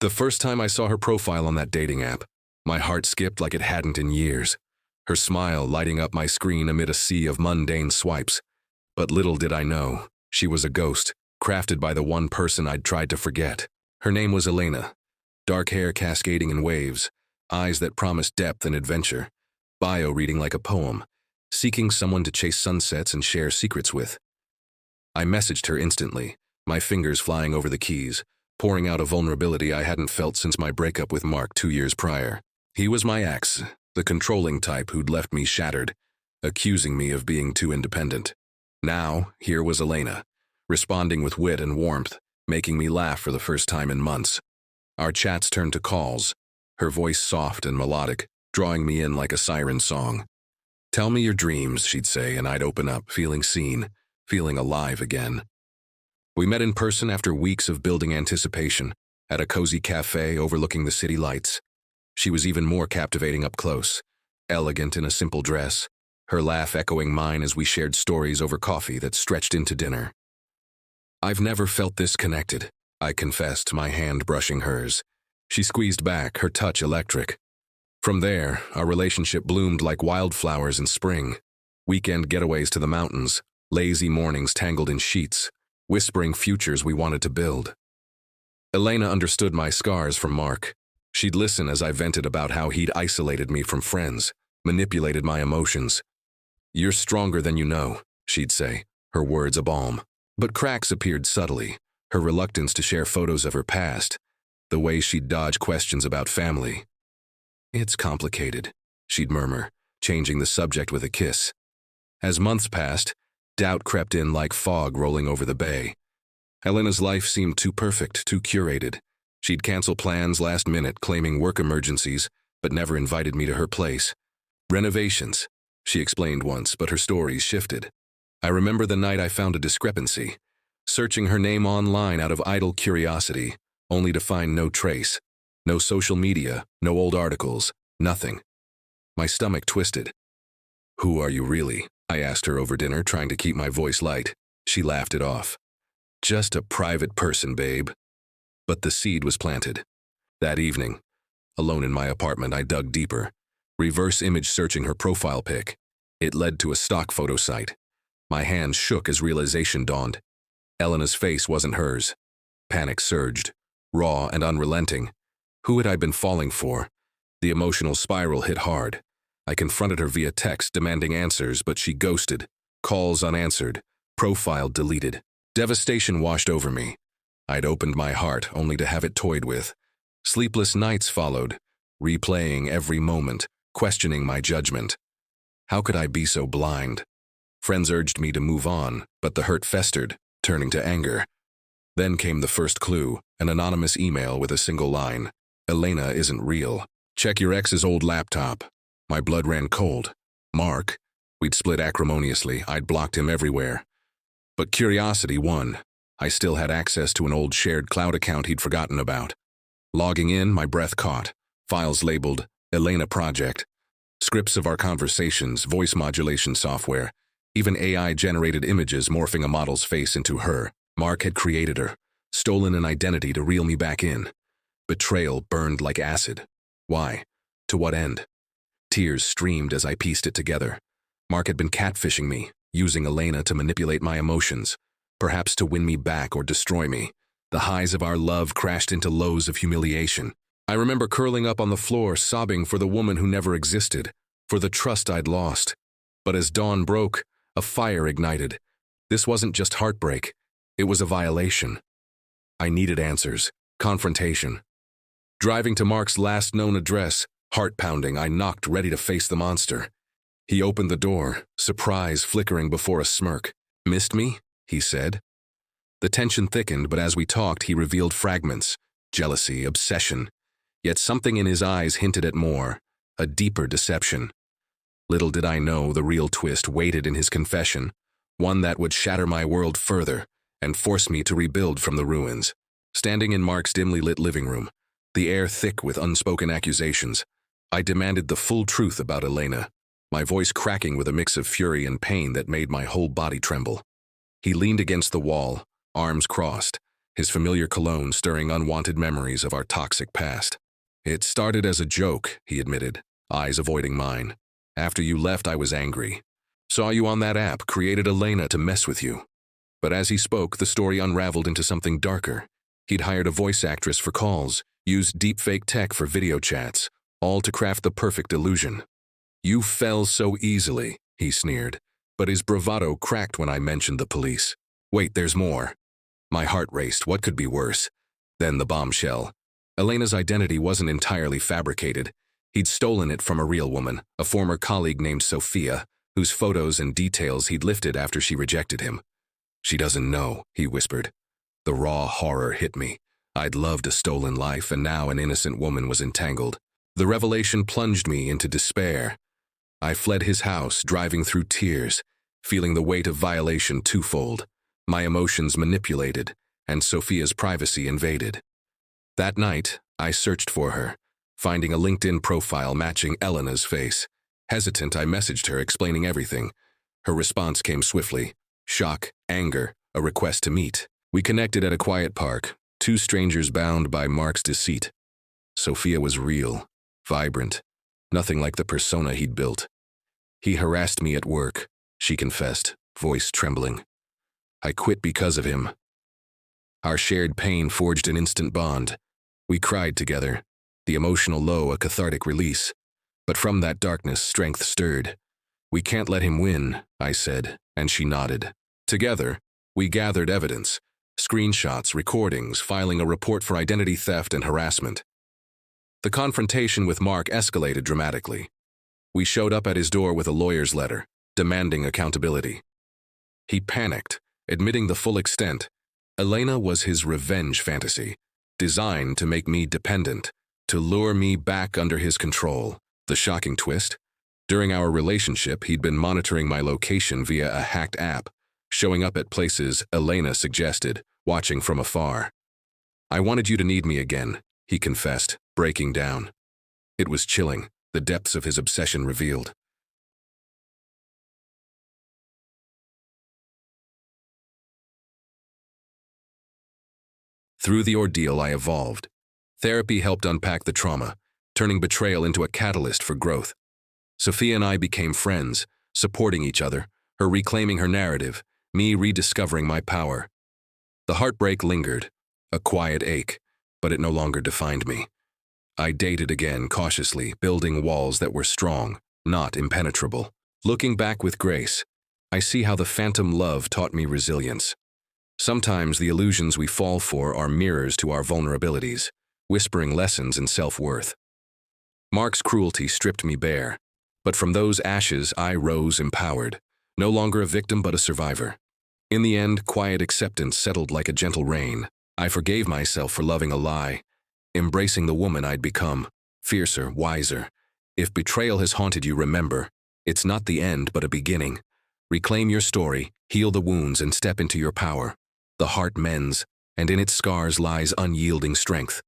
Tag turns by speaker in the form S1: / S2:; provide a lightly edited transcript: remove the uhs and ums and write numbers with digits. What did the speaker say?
S1: The first time I saw her profile on that dating app, my heart skipped like it hadn't in years, her smile lighting up my screen amid a sea of mundane swipes. But little did I know, she was a ghost, crafted by the one person I'd tried to forget. Her name was Elena. Dark hair cascading in waves, eyes that promised depth and adventure, bio reading like a poem, seeking someone to chase sunsets and share secrets with. I messaged her instantly, my fingers flying over the keys, pouring out a vulnerability I hadn't felt since my breakup with Mark 2 years prior. He was my ex, the controlling type who'd left me shattered, accusing me of being too independent. Now, here was Elena, responding with wit and warmth, making me laugh for the first time in months. Our chats turned to calls, her voice soft and melodic, drawing me in like a siren song. "Tell me your dreams," she'd say, and I'd open up, feeling seen, feeling alive again. We met in person after weeks of building anticipation, at a cozy cafe overlooking the city lights. She was even more captivating up close, elegant in a simple dress, her laugh echoing mine as we shared stories over coffee that stretched into dinner. "I've never felt this connected," I confessed, my hand brushing hers. She squeezed back, her touch electric. From there, our relationship bloomed like wildflowers in spring. Weekend getaways to the mountains, lazy mornings tangled in sheets, whispering futures we wanted to build. Elena understood my scars from Mark. She'd listen as I vented about how he'd isolated me from friends, manipulated my emotions. "You're stronger than you know," she'd say, her words a balm. But cracks appeared subtly, her reluctance to share photos of her past, the way she'd dodge questions about family. "It's complicated," she'd murmur, changing the subject with a kiss. As months passed, doubt crept in like fog rolling over the bay. Elena's life seemed too perfect, too curated. She'd cancel plans last minute, claiming work emergencies, but never invited me to her place. "Renovations," she explained once, but her stories shifted. I remember the night I found a discrepancy, searching her name online out of idle curiosity, only to find no trace. No social media, no old articles, nothing. My stomach twisted. "Who are you really?" I asked her over dinner, trying to keep my voice light. She laughed it off. "Just a private person, babe." But the seed was planted. That evening, alone in my apartment, I dug deeper, reverse image searching her profile pic. It led to a stock photo site. My hands shook as realization dawned. Elena's face wasn't hers. Panic surged, raw and unrelenting. Who had I been falling for? The emotional spiral hit hard. I confronted her via text, demanding answers, but she ghosted. Calls unanswered, profile deleted. Devastation washed over me. I'd opened my heart only to have it toyed with. Sleepless nights followed, replaying every moment, questioning my judgment. How could I be so blind? Friends urged me to move on, but the hurt festered, turning to anger. Then came the first clue, an anonymous email with a single line. "Elena isn't real. Check your ex's old laptop." My blood ran cold. Mark? We'd split acrimoniously. I'd blocked him everywhere. But curiosity won. I still had access to an old shared cloud account he'd forgotten about. Logging in, my breath caught. Files labeled Elena Project. Scripts of our conversations, voice modulation software, even AI-generated images morphing a model's face into her. Mark had created her, stolen an identity to reel me back in. Betrayal burned like acid. Why? To what end? Tears streamed as I pieced it together. Mark had been catfishing me, using Elena to manipulate my emotions, perhaps to win me back or destroy me. The highs of our love crashed into lows of humiliation. I remember curling up on the floor, sobbing for the woman who never existed, for the trust I'd lost. But as dawn broke, a fire ignited. This wasn't just heartbreak. It was a violation. I needed answers, confrontation. Driving to Mark's last known address, heart pounding, I knocked, ready to face the monster. He opened the door, surprise flickering before a smirk. "Missed me?" he said. The tension thickened, but as we talked, he revealed fragments, jealousy, obsession. Yet something in his eyes hinted at more, a deeper deception. Little did I know the real twist waited in his confession, one that would shatter my world further and force me to rebuild from the ruins. Standing in Mark's dimly lit living room, the air thick with unspoken accusations, I demanded the full truth about Elena, my voice cracking with a mix of fury and pain that made my whole body tremble. He leaned against the wall, arms crossed, his familiar cologne stirring unwanted memories of our toxic past. It started as a joke, he admitted, eyes avoiding mine. After you left, I was angry. Saw you on that app, created Elena to mess with you. But as he spoke, the story unraveled into something darker. He'd hired a voice actress for calls, used deepfake tech for video chats, all to craft the perfect illusion. You fell so easily, he sneered, but his bravado cracked when I mentioned the police. Wait, there's more. My heart raced. What could be worse? Then the bombshell. Elena's identity wasn't entirely fabricated. He'd stolen it from a real woman, a former colleague named Sophia, whose photos and details he'd lifted after she rejected him. She doesn't know, he whispered. The raw horror hit me. I'd loved a stolen life, and now an innocent woman was entangled. The revelation plunged me into despair. I fled his house, driving through tears, feeling the weight of violation twofold, my emotions manipulated, and Sophia's privacy invaded. That night, I searched for her, finding a LinkedIn profile matching Elena's face. Hesitant, I messaged her, explaining everything. Her response came swiftly. Shock, anger, a request to meet. We connected at a quiet park, two strangers bound by Mark's deceit. Sophia was real, vibrant, nothing like the persona he'd built. He harassed me at work, she confessed, voice trembling. I quit because of him. Our shared pain forged an instant bond. We cried together, the emotional low a cathartic release. But from that darkness, strength stirred. We can't let him win, I said, and she nodded. Together, we gathered evidence, screenshots, recordings, filing a report for identity theft and harassment. The confrontation with Mark escalated dramatically. We showed up at his door with a lawyer's letter, demanding accountability. He panicked, admitting the full extent. Elena was his revenge fantasy, designed to make me dependent, to lure me back under his control. The shocking twist? During our relationship, he'd been monitoring my location via a hacked app, showing up at places Elena suggested, watching from afar. I wanted you to need me again, he confessed, breaking down. It was chilling, the depths of his obsession revealed. Through the ordeal, I evolved. Therapy helped unpack the trauma, turning betrayal into a catalyst for growth. Sophia and I became friends, supporting each other, her reclaiming her narrative, me rediscovering my power. The heartbreak lingered, a quiet ache, but it no longer defined me. I dated again cautiously, building walls that were strong, not impenetrable. Looking back with grace, I see how the phantom love taught me resilience. Sometimes the illusions we fall for are mirrors to our vulnerabilities, whispering lessons in self-worth. Mark's cruelty stripped me bare, but from those ashes I rose empowered, no longer a victim but a survivor. In the end, quiet acceptance settled like a gentle rain. I forgave myself for loving a lie, embracing the woman I'd become, fiercer, wiser. If betrayal has haunted you, remember, it's not the end but a beginning. Reclaim your story, heal the wounds, and step into your power. The heart mends, and in its scars lies unyielding strength.